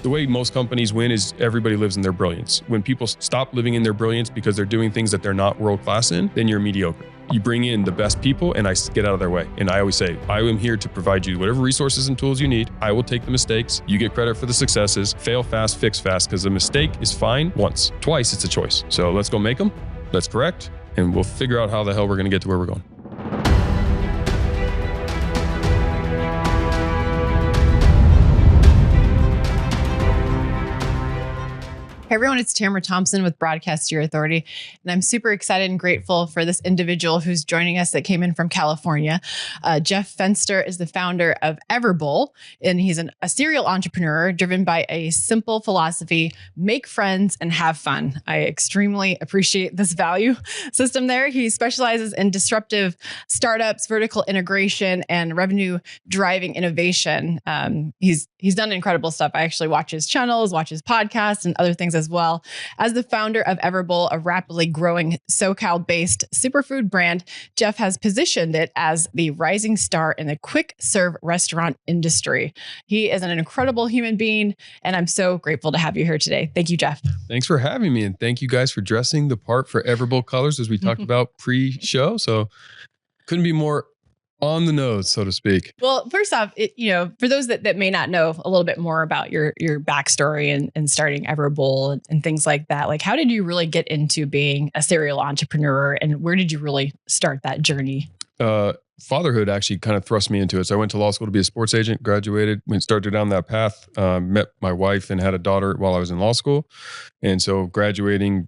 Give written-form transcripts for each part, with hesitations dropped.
The way most companies win is everybody lives in their brilliance. When people stop living in their brilliance because they're doing things that they're not world-class in, then you're mediocre. You bring in the best people and I get out of their way. And I always say, I am here to provide you whatever resources and tools you need. I will take the mistakes. You get credit for the successes. Fail fast, fix fast, because a mistake is fine once. Twice, it's a choice. So let's go make them. Let's correct. And we'll figure out how the hell we're going to get to where we're going. Hey everyone, it's Tamara Thompson with Broadcast Your Authority, and I'm super excited and grateful for this individual who's joining us that came in from California. Jeff Fenster is the founder of Everbowl, and he's a serial entrepreneur driven by a simple philosophy: make friends and have fun. I extremely appreciate this value system there. He specializes in disruptive startups, vertical integration, and revenue-driving innovation. He's done incredible stuff. I actually watch his channels, watch his podcasts, and other things as well. As the founder of Everbowl, a rapidly growing SoCal-based superfood brand, Jeff has positioned it as the rising star in the quick serve restaurant industry. He is an incredible human being, and I'm so grateful to have you here today. Thank you, Jeff. Thanks for having me, and thank you guys for dressing the part for Everbowl colors as we talked about pre-show. So couldn't be more on the nose, so to speak. Well, first off, for those that may not know a little bit more about your backstory and starting Everbowl and things like that, like how did you really get into being a serial entrepreneur, and where did you really start that journey? Fatherhood actually kind of thrust me into it. So I went to law school to be a sports agent, graduated, started down that path, met my wife and had a daughter while I was in law school. And so graduating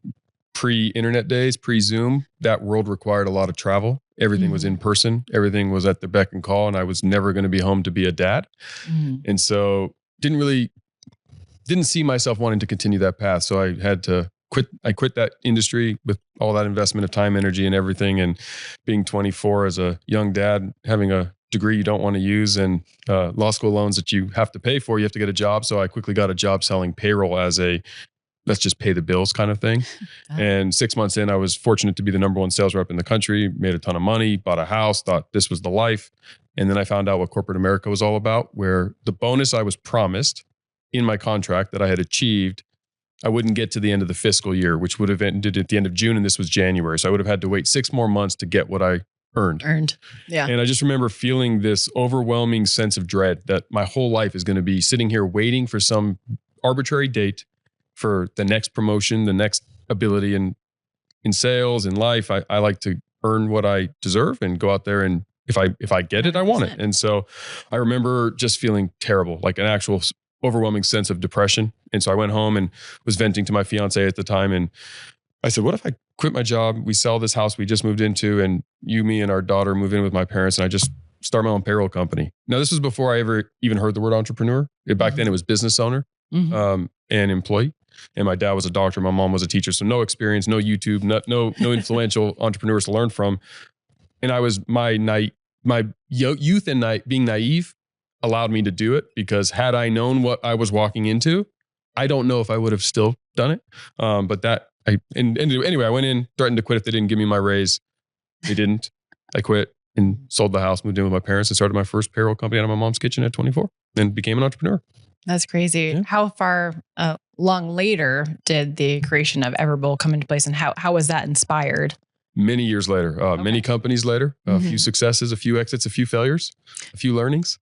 pre-internet days, pre-Zoom, that world required a lot of travel. Everything was in person. Everything was at the beck and call, and I was never going to be home to be a dad. And so didn't see myself wanting to continue that path. So I had to quit. I quit that industry with all that investment of time, energy, and everything. And being 24 as a young dad, having a degree you don't want to use, and law school loans that you have to pay for, you have to get a job. So I quickly got a job selling payroll as a let's just pay the bills kind of thing. And 6 months in, I was fortunate to be the #1 sales rep in the country, made a ton of money, bought a house, thought this was the life. And then I found out what corporate America was all about, where the bonus I was promised in my contract that I had achieved, I wouldn't get to the end of the fiscal year, which would have ended at the end of June, and this was January. So I would have had to wait 6 more months to get what I earned. Yeah. And I just remember feeling this overwhelming sense of dread that my whole life is going to be sitting here waiting for some arbitrary date for the next promotion, the next ability in sales, in life. I like to earn what I deserve and go out there, and if I get it, I want it. And so I remember just feeling terrible, like an actual overwhelming sense of depression. And so I went home and was venting to my fiance at the time. And I said, what if I quit my job? We sell this house we just moved into, and me and our daughter move in with my parents, and I just start my own payroll company. Now, this was before I ever even heard the word entrepreneur. Back then it was business owner and employee. And my dad was a doctor. My mom was a teacher. So no experience, no YouTube, no influential entrepreneurs to learn from. And I was my youth and being naive allowed me to do it, because had I known what I was walking into, I don't know if I would have still done it. Anyway, I went in, threatened to quit if they didn't give me my raise. They didn't. I quit and sold the house, moved in with my parents, and started my first payroll company out of my mom's kitchen at 24, and became an entrepreneur. That's crazy. Yeah. How far long later did the creation of Everbowl come into place, and how was that inspired? Many years later, many companies later, a few successes, a few exits, a few failures, a few learnings.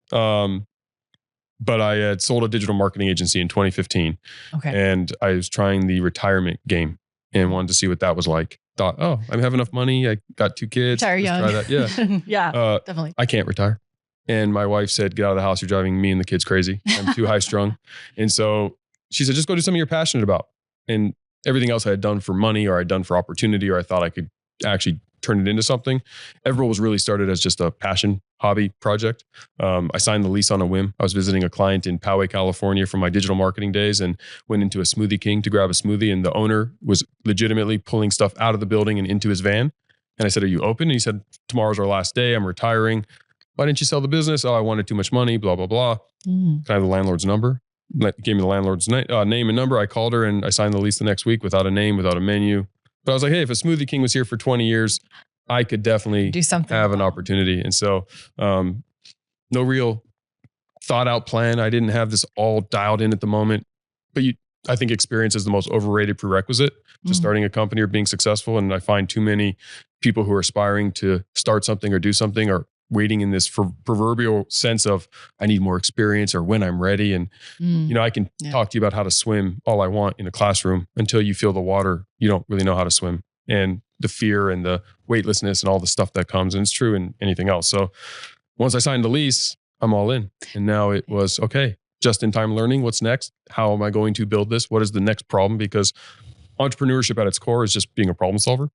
But I had sold a digital marketing agency in 2015. And I was trying the retirement game and wanted to see what that was like. Thought, oh, I have enough money. I got 2 kids. Retire young. Try that. Yeah. Yeah, definitely. I can't retire. And my wife said, get out of the house. You're driving me and the kids crazy. I'm too high strung. And so she said, just go do something you're passionate about. And everything else I had done for money, or I'd done for opportunity, or I thought I could actually turn it into something. Everbowl was really started as just a passion hobby project. I signed the lease on a whim. I was visiting a client in Poway, California from my digital marketing days, and went into a Smoothie King to grab a smoothie. And the owner was legitimately pulling stuff out of the building and into his van. And I said, are you open? And he said, tomorrow's our last day. I'm retiring. Why didn't you sell the business? Oh, I wanted too much money, blah, blah, blah. Can I have the landlord's number? Gave me the landlord's name and number. I called her and I signed the lease the next week without a name, without a menu. But I was like, hey, if a Smoothie King was here for 20 years, I could definitely do something, have an opportunity. And so no real thought out plan. I didn't have this all dialed in at the moment. I think experience is the most overrated prerequisite to starting a company or being successful. And I find too many people who are aspiring to start something or do something are waiting in this proverbial sense of, I need more experience or when I'm ready. And, I can talk to you about how to swim all I want in a classroom until you feel the water, you don't really know how to swim. And the fear and the weightlessness and all the stuff that comes. And it's true in anything else. So once I signed the lease, I'm all in. And now it was, okay, just in time learning. What's next? How am I going to build this? What is the next problem? Because entrepreneurship at its core is just being a problem solver.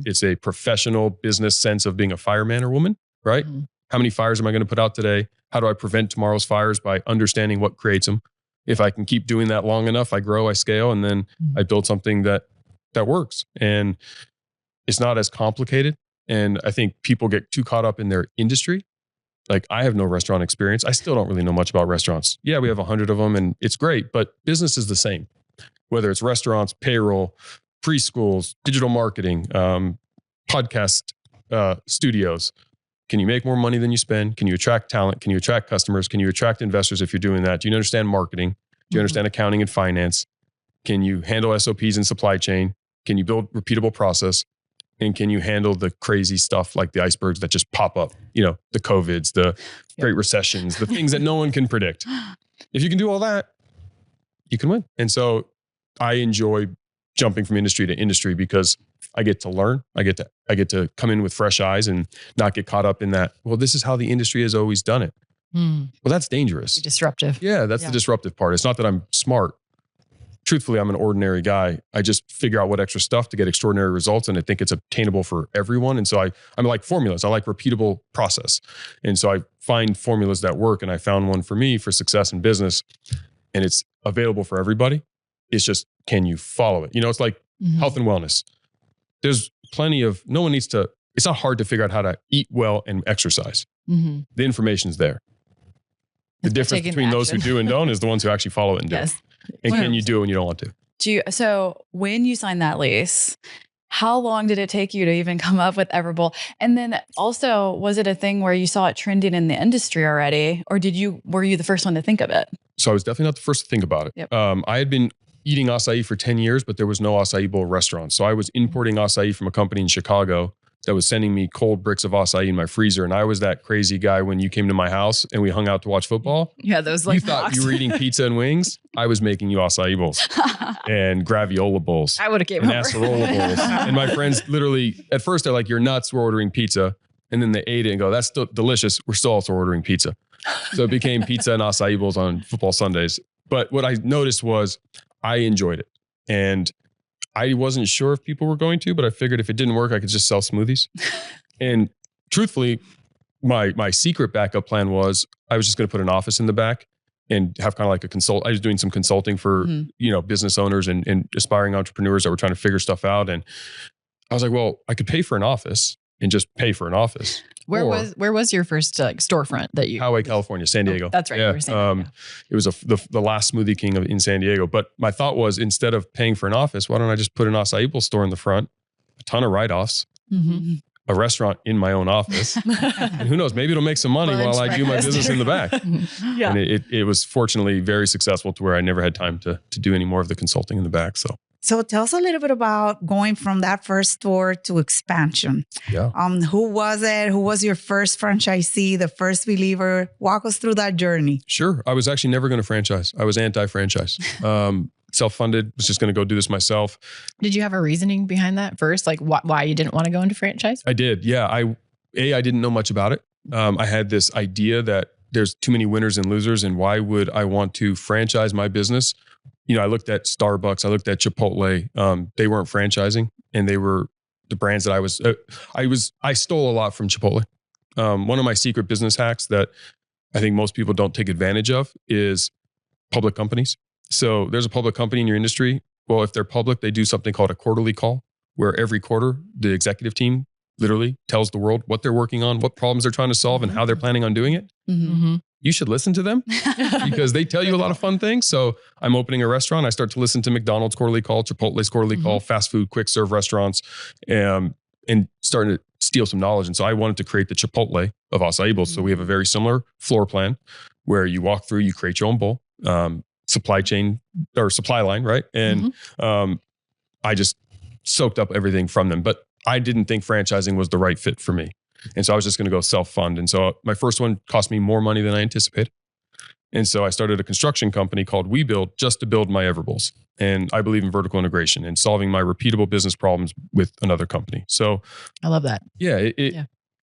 It's a professional business sense of being a fireman or woman, right? How many fires am I going to put out today? How do I prevent tomorrow's fires by understanding what creates them? If I can keep doing that long enough, I grow, I scale, and then I build something that works. And it's not as complicated. And I think people get too caught up in their industry. Like, I have no restaurant experience. I still don't really know much about restaurants. Yeah, we have 100 of them and it's great, but business is the same. Whether it's restaurants, payroll, preschools, digital marketing, podcast studios. Can you make more money than you spend? Can you attract talent? Can you attract customers? Can you attract investors if you're doing that? Do you understand marketing? Do you understand accounting and finance? Can you handle SOPs and supply chain? Can you build repeatable process? And can you handle the crazy stuff like the icebergs that just pop up? The COVIDs, the great recessions, the things that no one can predict. If you can do all that, you can win. And so I enjoy jumping from industry to industry because I get to learn. I get to come in with fresh eyes and not get caught up in that, well, this is how the industry has always done it. Well, that's dangerous. Disruptive. Yeah, that's the disruptive part. It's not that I'm smart. Truthfully, I'm an ordinary guy. I just figure out what extra stuff to get extraordinary results. And I think it's obtainable for everyone. And so I'm like formulas. I like repeatable process. And so I find formulas that work. And I found one for me for success in business. And it's available for everybody. It's just, can you follow it? It's like health and wellness. There's no one needs to, it's not hard to figure out how to eat well and exercise. The information's there. The difference between those who do and don't is the ones who actually follow it and do it. And can you do it when you don't want to? So when you signed that lease, how long did it take you to even come up with Everbowl? And then also, was it a thing where you saw it trending in the industry already? Or were you the first one to think of it? So I was definitely not the first to think about it. Yep. I had been eating acai for 10 years, but there was no acai bowl restaurant. So I was importing acai from a company in Chicago that was sending me cold bricks of acai in my freezer. And I was that crazy guy when you came to my house and we hung out to watch football. Yeah, those you thought you were eating pizza and wings. I was making you acai bowls and graviola bowls. I would have gave and acerola bowls. And my friends literally, at first they're like, you're nuts, we're ordering pizza. And then they ate it and go, that's still delicious. We're still also ordering pizza. So it became pizza and acai bowls on football Sundays. But what I noticed was I enjoyed it. And I wasn't sure if people were going to, but I figured if it didn't work, I could just sell smoothies. And truthfully, my secret backup plan was I was just going to put an office in the back and have kind of like I was doing some consulting for, business owners and aspiring entrepreneurs that were trying to figure stuff out. And I was like, well, I could pay for an office and just pay for an office. Where was your first storefront that you? Poway, California, San Diego. Oh, that's right. Yeah. You were saying it was the last Smoothie King in San Diego. But my thought was, instead of paying for an office, why don't I just put an acai bowl store in the front, a ton of write-offs, a restaurant in my own office, and who knows, maybe it'll make some money while I do my business in the back. And it was fortunately very successful to where I never had time to do any more of the consulting in the back. So tell us a little bit about going from that first store to expansion. Yeah. Who was it? Who was your first franchisee, the first believer? Walk us through that journey. Sure. I was actually never going to franchise. I was anti-franchise. Self-funded, was just going to go do this myself. Did you have a reasoning behind that first? Like why you didn't want to go into franchise? I did. Yeah. I didn't know much about it. I had this idea that there's too many winners and losers, and why would I want to franchise my business? I looked at Starbucks, I looked at Chipotle. They weren't franchising, and they were the brands that I stole a lot from Chipotle. One of my secret business hacks that I think most people don't take advantage of is public companies. So there's a public company in your industry. Well, if they're public, they do something called a quarterly call, where every quarter, the executive team literally tells the world what they're working on, what problems they're trying to solve, and how they're planning on doing it. You should listen to them because they tell you a lot of fun things. So I'm opening a restaurant. I start to listen to McDonald's quarterly call, Chipotle's quarterly call, fast food, quick serve restaurants, and starting to steal some knowledge. And so I wanted to create the Chipotle of acai bowls. So we have a very similar floor plan where you walk through, you create your own bowl. supply chain or supply line, right? And I just soaked up everything from them. But I didn't think franchising was the right fit for me. And so I was just going to go self-fund. And so my first one cost me more money than I anticipated. And so I started a construction company called We Build just to build my Everbowls. And I believe in vertical integration and solving my repeatable business problems with another company. So I love that. Yeah,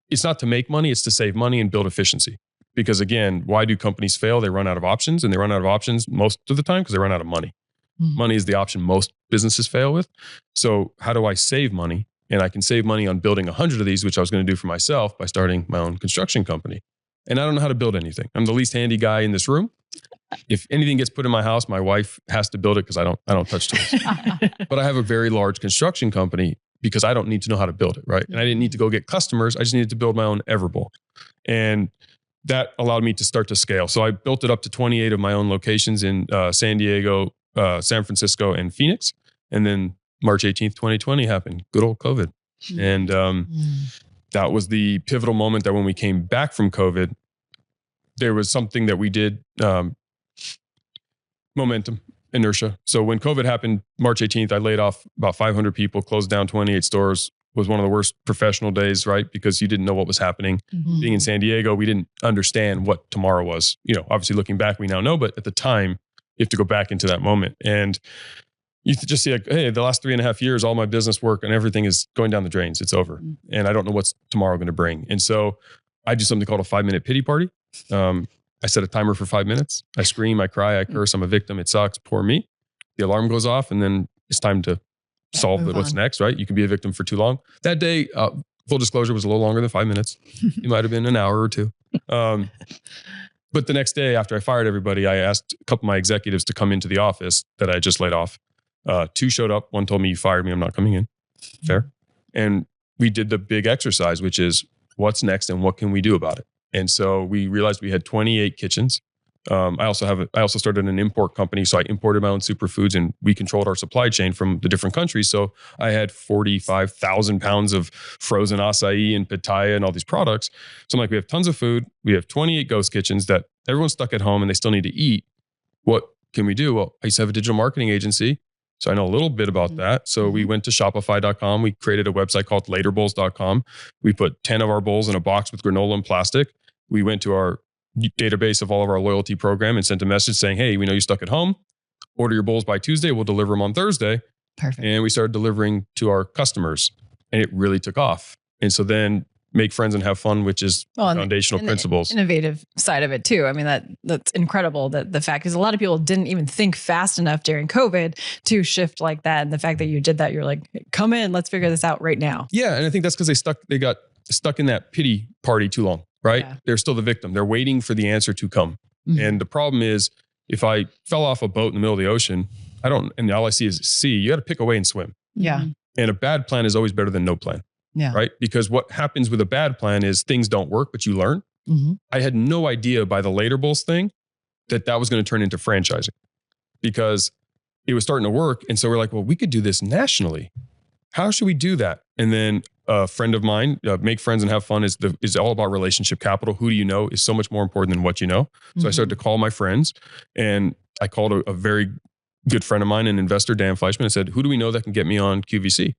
it's not to make money, it's to save money and build efficiency. Because again, why do companies fail? They run out of options, and they run out of options most of the time because they run out of money. Money is the option most businesses fail with. So how do I save money? And I can save money on building 100 of these, which I was going to do for myself by starting my own construction company. And I don't know how to build anything. I'm the least handy guy in this room. If anything gets put in my house, my wife has to build it because I don't touch tools. But I have a very large construction company because I don't need to know how to build it, right? And I didn't need to go get customers. I just needed to build my own Everbowl. And that allowed me to start to scale. So I built it up to 28 of my own locations in San Diego, San Francisco, and Phoenix. And then March 18th, 2020 happened. Good old COVID. And that was the pivotal moment that when we came back from COVID, there was something that we did, momentum, inertia. So when COVID happened, March 18th, I laid off about 500 people, closed down 28 stores. Was one of the worst professional days, right? Because you didn't know what was happening. Being in San Diego, we didn't understand what tomorrow was. You know, obviously looking back, we now know, but at the time, you have to go back into that moment. And you just see like, hey, the last 3.5 years, all my business work and everything is going down the drains. It's over. And I don't know what's tomorrow going to bring. And so I do something called a 5-minute pity party. I set a timer for 5 minutes. I scream, I cry, I curse. I'm a victim. It sucks. Poor me. The alarm goes off and then it's time to solve what's next, right? You can be a victim for too long. That day, full disclosure, was a little longer than 5 minutes. It might have been an hour or two. But the next day after I fired everybody, I asked a couple of my executives to come into the office that I just laid off. 2 showed up. One told me, you fired me. I'm not coming in. Fair. And we did the big exercise, which is what's next and what can we do about it? And so we realized we had 28 kitchens. I also started an import company. So I imported my own superfoods and we controlled our supply chain from the different countries. So I had 45,000 pounds of frozen acai and pitaya and all these products. So I'm like, we have tons of food. We have 28 ghost kitchens that everyone's stuck at home and they still need to eat. What can we do? Well, I used to have a digital marketing agency. So I know a little bit about that. So we went to Shopify.com. We created a website called laterbowls.com. We put 10 of our bowls in a box with granola and plastic. We went to our database of all of our loyalty program and sent a message saying, hey, we know you're stuck at home. Order your bowls by Tuesday. We'll deliver them on Thursday. Perfect. And we started delivering to our customers and it really took off. And so then make friends and have fun, which is foundational principles. The innovative side of it too. I mean, that's incredible that the fact is a lot of people didn't even think fast enough during COVID to shift like that. And the fact that you did that, you're like, come in, let's figure this out right now. Yeah. And I think that's because they got stuck in that pity party too long. Right? Yeah. They're still the victim. They're waiting for the answer to come. And the problem is if I fell off a boat in the middle of the ocean, and all I see is sea, you got to pick a way and swim. Yeah. And a bad plan is always better than no plan. Yeah. Right? Because what happens with a bad plan is things don't work, but you learn. I had no idea by the Later Bowls thing that was going to turn into franchising because it was starting to work. And so we're like, well, we could do this nationally. How should we do that? And then a friend of mine, Make Friends and Have Fun is all about relationship capital. Who do you know is so much more important than what you know. So I started to call my friends and I called a very good friend of mine, an investor, Dan Fleischman, and said, who do we know that can get me on QVC?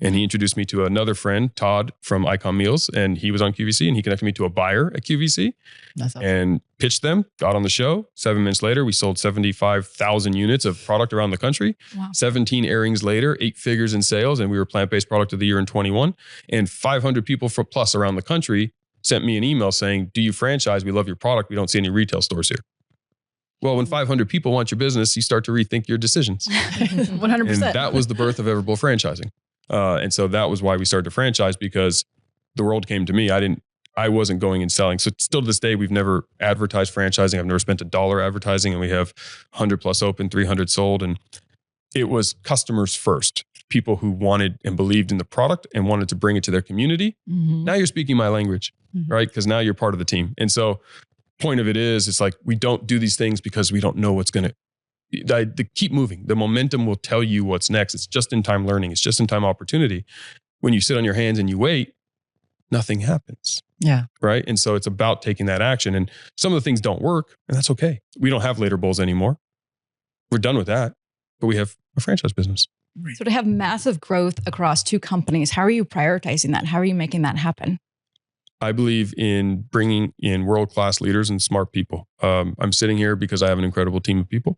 And he introduced me to another friend, Todd from Icon Meals, and he was on QVC and he connected me to a buyer at QVC. That's awesome. And pitched them, got on the show. 7 minutes later, we sold 75,000 units of product around the country. Wow. 17 airings later, 8 figures in sales, and we were plant-based product of the year in 21. And 500 people plus around the country sent me an email saying, do you franchise? We love your product. We don't see any retail stores here. Well, when 500 people want your business, you start to rethink your decisions. 100%. And that was the birth of Everbowl franchising. And so that was why we started to franchise because the world came to me. I wasn't going and selling. So still to this day, we've never advertised franchising. I've never spent $1 advertising and we have 100 plus open, 300 sold. And it was customers first, people who wanted and believed in the product and wanted to bring it to their community. Now you're speaking my language, right? Because now you're part of the team. And so point of it is, it's like, we don't do these things because we don't know what's going to, keep moving. The momentum will tell you what's next. It's just in time learning. It's just in time opportunity. When you sit on your hands and you wait, nothing happens. Yeah. Right. And so it's about taking that action. And some of the things don't work and that's okay. We don't have Later Bowls anymore. we're done with that, but we have a franchise business. So to have massive growth across 2 companies, how are you prioritizing that? How are you making that happen? I believe in bringing in world-class leaders and smart people. I'm sitting here because I have an incredible team of people.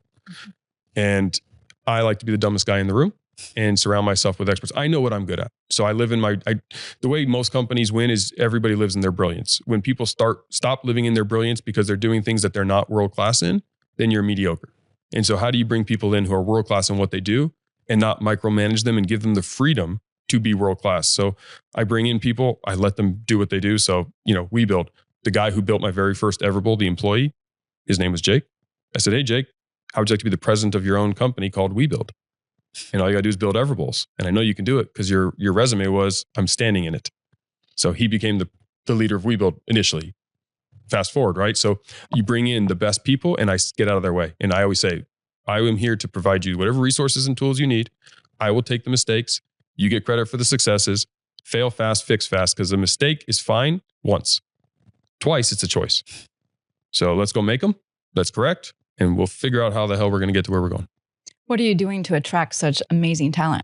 And I like to be the dumbest guy in the room and surround myself with experts. I know what I'm good at. So I live in the way most companies win is everybody lives in their brilliance. When people stop living in their brilliance because they're doing things that they're not world-class in, then you're mediocre. And so how do you bring people in who are world-class in what they do and not micromanage them and give them the freedom to be world-class? So I bring in people, I let them do what they do. So, we build. The guy who built my very first Everbowl, the employee, his name was Jake. I said, hey, Jake, how would you like to be the president of your own company called WeBuild? And all you gotta do is build Everbowls. And I know you can do it because your resume was, I'm standing in it. So he became the leader of WeBuild initially. Fast forward, right? So you bring in the best people and I get out of their way. And I always say, I am here to provide you whatever resources and tools you need. I will take the mistakes. You get credit for the successes. Fail fast, fix fast, because the mistake is fine once. Twice, it's a choice. So let's go make them. Let's correct. And we'll figure out how the hell we're going to get to where we're going. What are you doing to attract such amazing talent?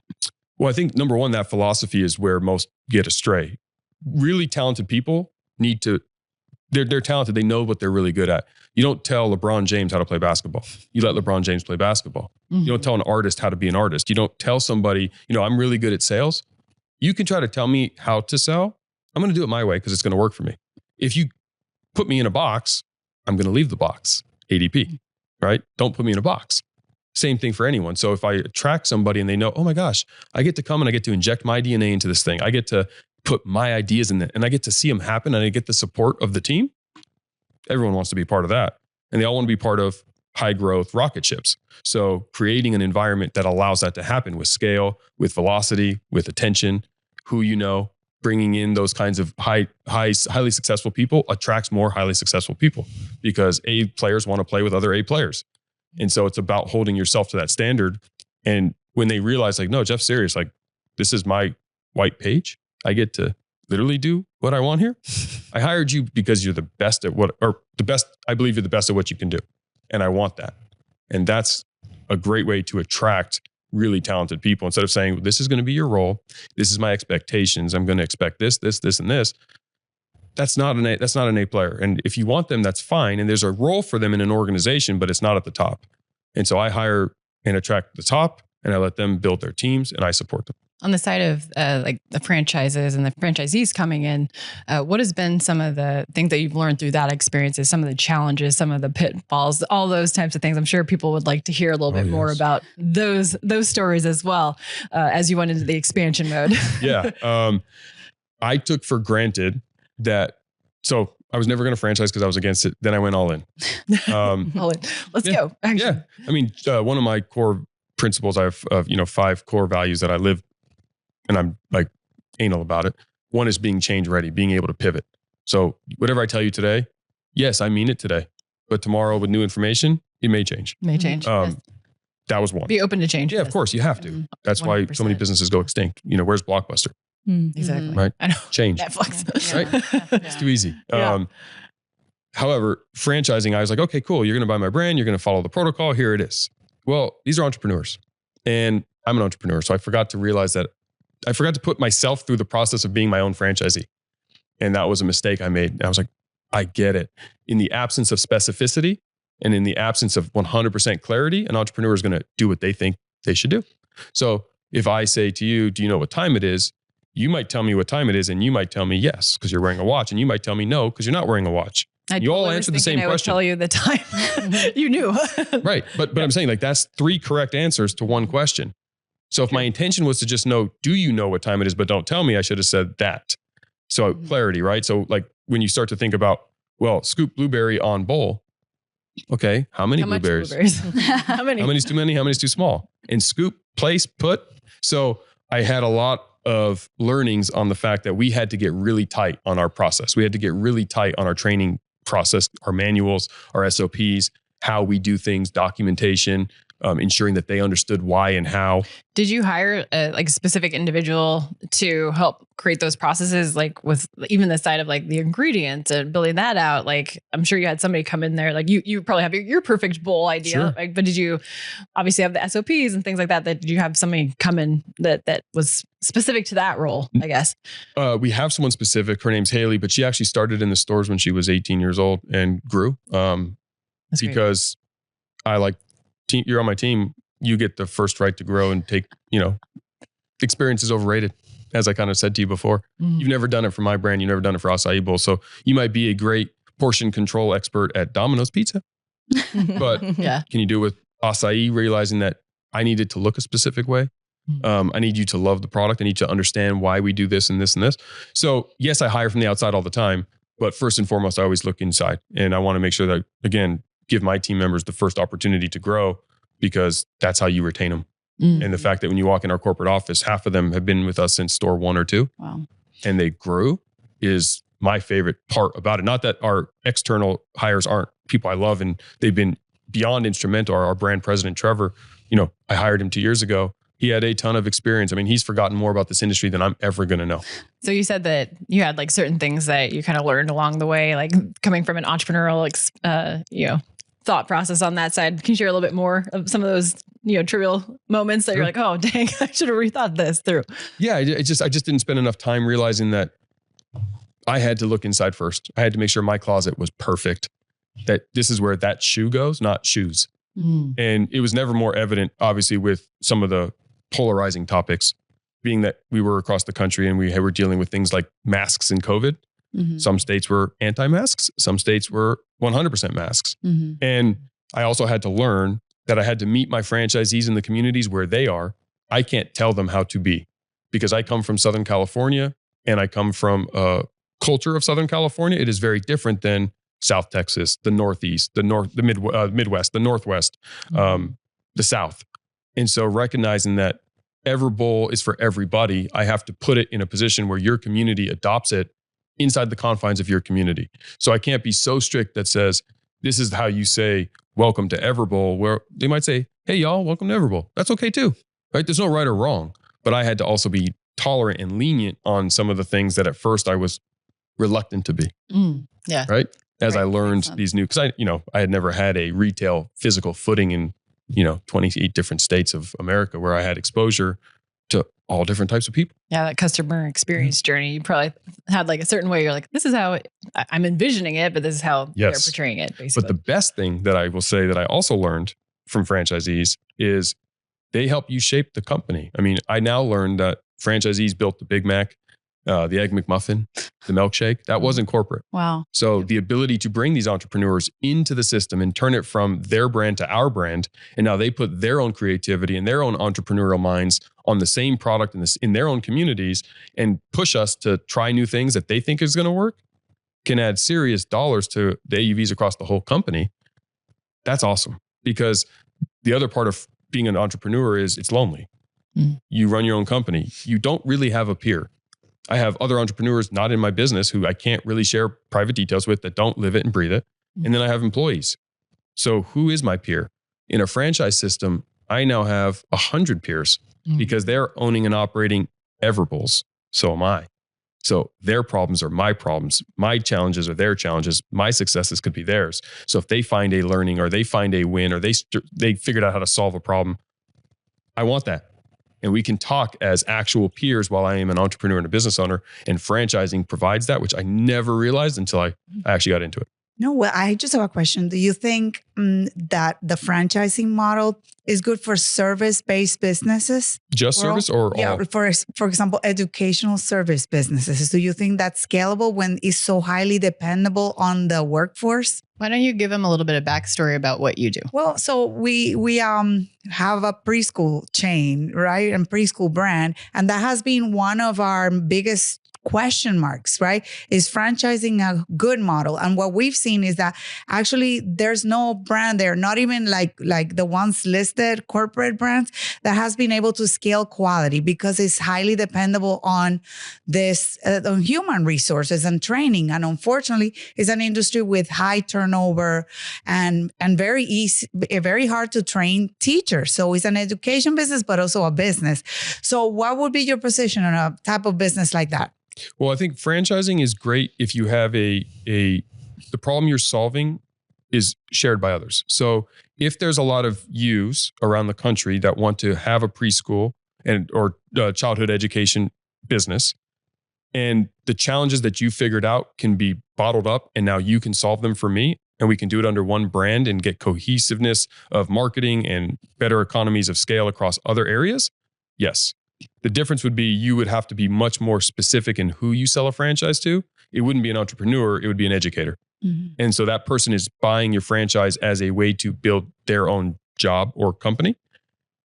Well, I think number one, that philosophy is where most get astray. Really talented people they're talented. They know what they're really good at. You don't tell LeBron James how to play basketball. You let LeBron James play basketball. Mm-hmm. You don't tell an artist how to be an artist. You don't tell somebody, I'm really good at sales. You can try to tell me how to sell. I'm going to do it my way because it's going to work for me. If you put me in a box, I'm going to leave the box. ADP, right? Don't put me in a box. Same thing for anyone. So if I attract somebody and they know, oh my gosh, I get to come and I get to inject my DNA into this thing. I get to put my ideas in it and I get to see them happen and I get the support of the team. Everyone wants to be part of that. And they all want to be part of high growth rocket ships. So creating an environment that allows that to happen with scale, with velocity, with attention, bringing in those kinds of highly successful people attracts more highly successful people because A players want to play with other A players. And so it's about holding yourself to that standard. And when they realize no, Jeff's serious, this is my white page. I get to literally do what I want here. I hired you because you're the best at I believe you're the best at what you can do. And I want that. And that's a great way to attract really talented people. Instead of saying, this is going to be your role. This is my expectations. I'm going to expect this, and this. That's not an A player. And if you want them, that's fine. And there's a role for them in an organization, but it's not at the top. And so I hire and attract the top and I let them build their teams and I support them. On the side of the franchises and the franchisees coming in, what has been some of the things that you've learned through that experiences, some of the challenges, some of the pitfalls, all those types of things? I'm sure people would like to hear a little bit more about those stories as well as you went into the expansion mode. Yeah. I took for granted that, so I was never going to franchise because I was against it. Then I went all in. All in. Let's go. Action. Yeah. I mean, one of my core principles, I have 5 core values that I live, and I'm anal about it. One is being change ready, being able to pivot. So whatever I tell you today, yes, I mean it today, but tomorrow with new information, it may change. Yes. That was one. Be open to change. Yeah, of course you have to. That's 100%. Why so many businesses go extinct. Where's Blockbuster? Exactly. Right. I know. Change. Netflix. Right. It's too easy. Yeah. However, franchising, I was like, okay, cool. You're going to buy my brand. You're going to follow the protocol. Here it is. Well, these are entrepreneurs and I'm an entrepreneur. So I forgot to realize that I forgot to put myself through the process of being my own franchisee. And that was a mistake I made. And I was like, I get it. In the absence of specificity and in the absence of 100% clarity, an entrepreneur is going to do what they think they should do. So if I say to you, do you know what time it is? You might tell me what time it is and you might tell me yes, because you're wearing a watch, and you might tell me no, because you're not wearing a watch. You all answer the same question. I would tell you the time. You knew. Right. But I'm saying that's 3 correct answers to one question. So if my intention was to just know, do you know what time it is, but don't tell me, I should have said that. So clarity, right? So when you start to think about, scoop blueberry on bowl. Okay. How many blueberries? How many? How many's too many? How many's too small? And scoop, place, put. So I had a lot of learnings on the fact that we had to get really tight on our process. We had to get really tight on our training process, our manuals, our SOPs, how we do things, documentation, ensuring that they understood why and how. Did you hire a specific individual to help create those processes, like with even the side of like the ingredients and building that out? Like, I'm sure you had somebody come in there, like you probably have your perfect bowl idea, Sure. like, but did you obviously have the SOPs and things like that? Did you have somebody come in that was specific to that role, I guess? We have someone specific. Her name's Haley, but she actually started in the stores when she was 18 years old and grew. That's great. Because I like, you're on my team, you get the first right to grow and take, experience is overrated. As I kind of said to you before, you've never done it for my brand. You've never done it for Acai Bowl. So you might be a great portion control expert at Domino's Pizza, but Yeah. can you do it with acai, realizing that I need it to look a specific way? I need you to love the product. I need to understand why we do this and this and this. So yes, I hire from the outside all the time, but first and foremost, I always look inside, and I want to make sure that, again, give my team members the first opportunity to grow, because that's how you retain them. And the fact that when you walk in our corporate office, half of them have been with us since store 1 or 2. Wow. And they grew is my favorite part about it. Not that our external hires aren't people I love and they've been beyond instrumental. Our brand president, Trevor, I hired him 2 years ago. He had a ton of experience. I mean, he's forgotten more about this industry than I'm ever going to know. So you said that you had like certain things that you kind of learned along the way, like coming from an entrepreneurial, thought process on that side. Can you share a little bit more of some of those, trivial moments that you're like, oh, dang, I should have rethought this through? Yeah, I just didn't spend enough time realizing that I had to look inside first. I had to make sure my closet was perfect, that this is where that shoe goes, not shoes. And it was never more evident, obviously, with some of the polarizing topics, being that we were across the country and we were dealing with things like masks and COVID. Some states were anti-masks. Some states were 100% masks. And I also had to learn that I had to meet my franchisees in the communities where they are. I can't tell them how to be, because I come from Southern California and I come from a culture of Southern California. It is very different than South Texas, the Northeast, the Midwest, the Northwest, the South. And so recognizing that Everbowl is for everybody, I have to put it in a position where your community adopts it inside the confines of your community. So I can't be so strict that says, this is how you say, welcome to Everbowl, where they might say, hey, y'all, welcome to Everbowl. That's okay too, right? There's no right or wrong. But I had to also be tolerant and lenient on some of the things that at first I was reluctant to be. Yeah. Right? As I Right. learned Makes sense. these new, because I had never had a retail physical footing in, 28 different states of America, where I had exposure to all different types of people. Yeah, that customer experience journey. You probably had like a certain way. You're like, this is how I'm envisioning it, but this is how they're Yes. portraying it, basically. But the best thing that I will say that I also learned from franchisees is they help you shape the company. I mean, I now learned that franchisees built the Big Mac, the Egg McMuffin, the milkshake. That wasn't corporate. Wow. So the ability to bring these entrepreneurs into the system and turn it from their brand to our brand, and now they put their own creativity and their own entrepreneurial minds on the same product in their own communities and push us to try new things that they think is going to work, can add serious dollars to the AUVs across the whole company. That's awesome, because the other part of being an entrepreneur is it's lonely. You run your own company. You don't really have a peer. I have other entrepreneurs not in my business who I can't really share private details with, that don't live it and breathe it. And then I have employees. So who is my peer? In a franchise system, I now have 100 peers because they're owning and operating Everbowls. So am I. So their problems are my problems. My challenges are their challenges. My successes could be theirs. So if they find a learning, or they find a win, or they figured out how to solve a problem, I want that. And we can talk as actual peers while I am an entrepreneur and a business owner. And franchising provides that, which I never realized until I actually got into it. No, well, I just have a question. Do you think that the franchising model is good for service-based businesses? Just service or yeah, all? for example, educational service businesses. Do you think that's scalable when it's so highly dependable on the workforce? Why don't you give them a little bit of backstory about what you do? Well, so we have a preschool chain, right? And preschool brand. And that has been one of our biggest question marks, right? Is franchising a good model? And what we've seen is that actually there's no brand there, not even like the ones listed corporate brands, that has been able to scale quality, because it's highly dependable on this, on human resources and training. And unfortunately, it's an industry with high turnover and very hard to train teachers. So it's an education business, but also a business. So what would be your position on a type of business like that? Well, I think franchising is great if you have the problem you're solving is shared by others. So if there's a lot of yous around the country that want to have a preschool or childhood education business, and the challenges that you figured out can be bottled up, and now you can solve them for me, and we can do it under one brand and get cohesiveness of marketing and better economies of scale across other areas, yes. The difference would be you would have to be much more specific in who you sell a franchise to. It wouldn't be an entrepreneur, it would be an educator. Mm-hmm. And so that person is buying your franchise as a way to build their own job or company.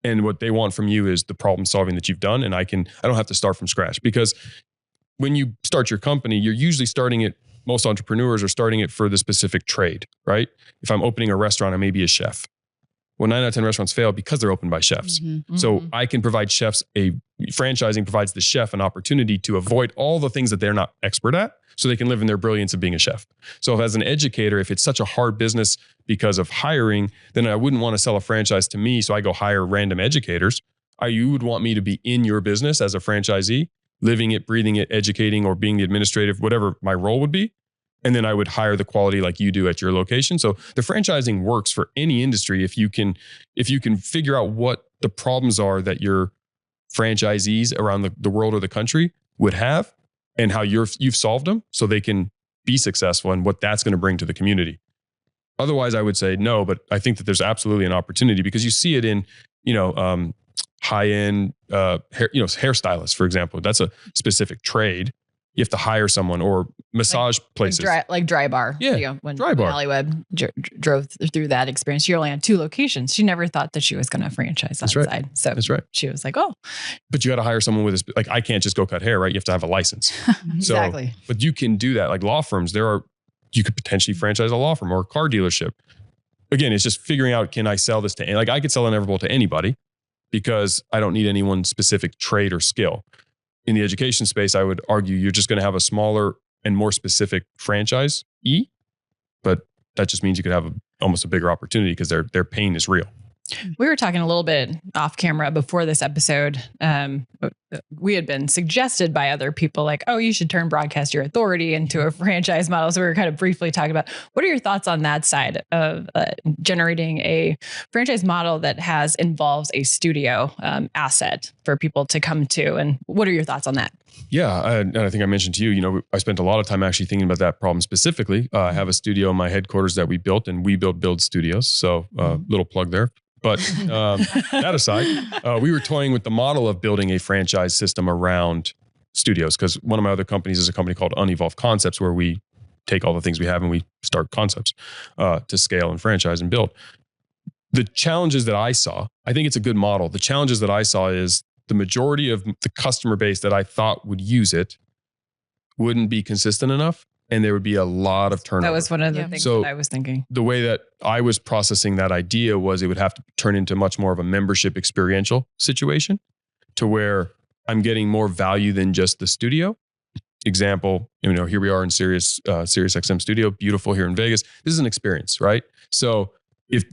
And what they want from you is the problem solving that you've done. And I don't have to start from scratch, because when you start your company, you're usually starting it, most entrepreneurs are starting it for the specific trade, right? If I'm opening a restaurant, I may be a chef. Well, 9 out of 10 restaurants fail because they're opened by chefs. Mm-hmm. So I can provide chefs franchising provides the chef an opportunity to avoid all the things that they're not expert at, so they can live in their brilliance of being a chef. So as an educator, if it's such a hard business because of hiring, then I wouldn't want to sell a franchise to me. So I go hire random educators. You would want me to be in your business as a franchisee, living it, breathing it, educating, or being the administrative, whatever my role would be. And then I would hire the quality like you do at your location. So the franchising works for any industry if you can figure out what the problems are that your franchisees around the world or the country would have, and how you've solved them so they can be successful, and what that's going to bring to the community. Otherwise, I would say no, but I think that there's absolutely an opportunity, because you see it in, high-end hairstylists, for example. That's a specific trade. You have to hire someone, or massage places. Like Dry Bar. Yeah, when Dry Bar. Hollywood drove through that experience, she only had 2 locations. She never thought that she was going to franchise that side. So that's right. She was like, oh. But you got to hire someone with like, I can't just go cut hair, right? You have to have a license. Exactly. But you can do that. Like law firms, you could potentially franchise a law firm or a car dealership. Again, it's just figuring out, can I sell this to, like I could sell an Everbowl to anybody, because I don't need any one specific trade or skill. In the education space, I would argue you're just going to have a smaller and more specific franchise, but that just means you could have almost a bigger opportunity, because their pain is real. We were talking a little bit off camera before this episode. We had been suggested by other people like, oh, you should turn Broadcast Your Authority into a franchise model. So we were kind of briefly talking about, what are your thoughts on that side of generating a franchise model that involves a studio asset for people to come to? And what are your thoughts on that? Yeah, and I think I mentioned to you, I spent a lot of time actually thinking about that problem specifically. I have a studio in my headquarters that we built, and we build studios. So little plug there. But that aside, we were toying with the model of building a franchise system around studios, because one of my other companies is a company called Unevolved Concepts, where we take all the things we have and we start concepts to scale and franchise and build. The challenges that I saw, I think it's a good model. The challenges that I saw is the majority of the customer base that I thought would use it wouldn't be consistent enough, and there would be a lot of turnover. That was one of the things that I was thinking. The way that I was processing that idea was it would have to turn into much more of a membership experiential situation, to where I'm getting more value than just the studio. Example, here we are in Sirius XM studio, beautiful here in Vegas. This is an experience, right? So if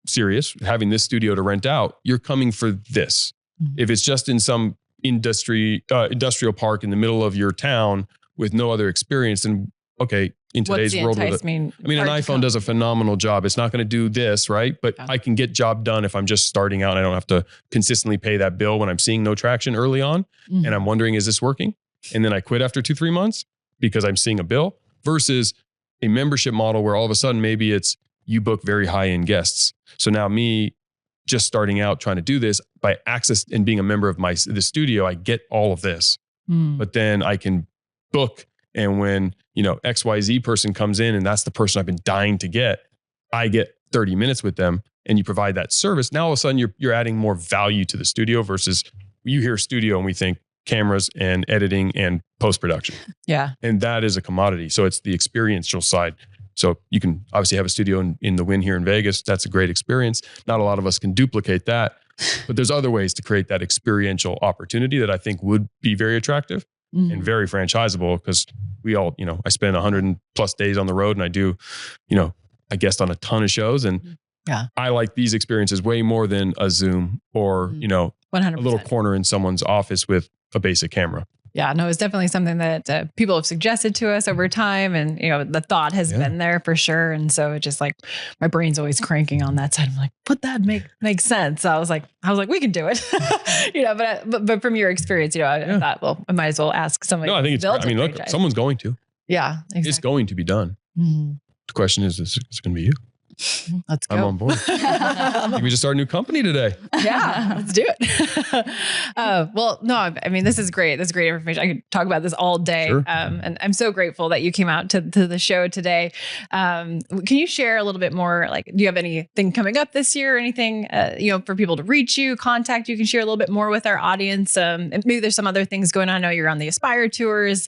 Sirius having this studio to rent out, you're coming for this. Mm-hmm. If it's just in some industrial park in the middle of your town with no other experience, then okay, in today's world, an iPhone does a phenomenal job. It's not going to do this, right? But I can get job done if I'm just starting out and I don't have to consistently pay that bill when I'm seeing no traction early on. Mm-hmm. And I'm wondering, is this working? And then I quit after 2-3 months because I'm seeing a bill, versus a membership model where all of a sudden maybe it's you book very high-end guests. So now me just starting out trying to do this, by access and being a member of the studio, I get all of this. But then I can book, and when XYZ person comes in and that's the person I've been dying to get, I get 30 minutes with them, and you provide that service. Now all of a sudden you're adding more value to the studio, versus you hear studio and we think cameras and editing and post-production. Yeah. And that is a commodity. So it's the experiential side. So you can obviously have a studio in the Wynn here in Vegas. That's a great experience. Not a lot of us can duplicate that, but there's other ways to create that experiential opportunity that I think would be very attractive and very franchisable, because we all, I spend 100+ days on the road, and I do, I guest on a ton of shows, and I like these experiences way more than a Zoom or, 100%. A little corner in someone's office with a basic camera. Yeah, no, it's definitely something that people have suggested to us over time. And, the thought has been there for sure. And so it just like, my brain's always cranking on that side. I'm like, but that makes sense. So I was like, we can do it, but from your experience, I thought, well, I might as well ask somebody. No, I think look, someone's going to. Yeah, exactly. It's going to be done. The question is it going to be you? Let's go. I'm on board. We just start a new company today. Yeah, let's do it. Well, no, I mean, this is great. This is great information. I could talk about this all day. Sure. And I'm so grateful that you came out to the show today. Can you share a little bit more? Like, do you have anything coming up this year or anything, for people to reach you, contact you? You can share a little bit more with our audience. And maybe there's some other things going on. I know you're on the Aspire tours.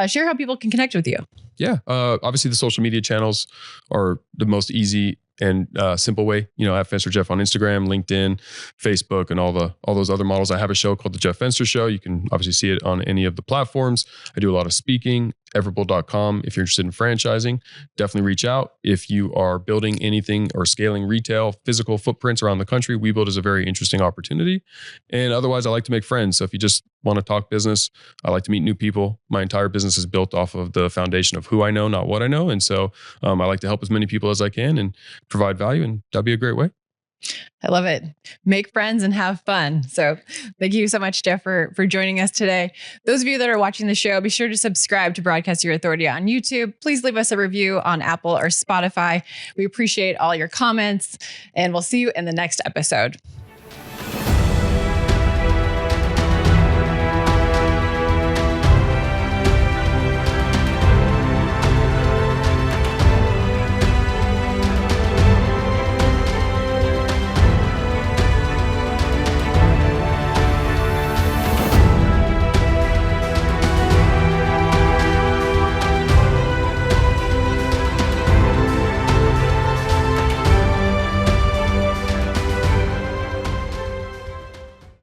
Share how people can connect with you. Yeah. Obviously the social media channels are the most easy and simple way. I have Fenster Jeff on Instagram, LinkedIn, Facebook, and all those other models. I have a show called The Jeff Fenster Show. You can obviously see it on any of the platforms. I do a lot of speaking. Everbowl.com. If you're interested in franchising, definitely reach out. If you are building anything or scaling retail, physical footprints around the country, WeBuild is a very interesting opportunity. And otherwise, I like to make friends. So if you just want to talk business, I like to meet new people. My entire business is built off of the foundation of who I know, not what I know. And so I like to help as many people as I can and provide value. And that'd be a great way. I love it. Make friends and have fun. So thank you so much, Jeff, for joining us today. Those of you that are watching the show, be sure to subscribe to Broadcast Your Authority on YouTube. Please leave us a review on Apple or Spotify. We appreciate all your comments, and we'll see you in the next episode.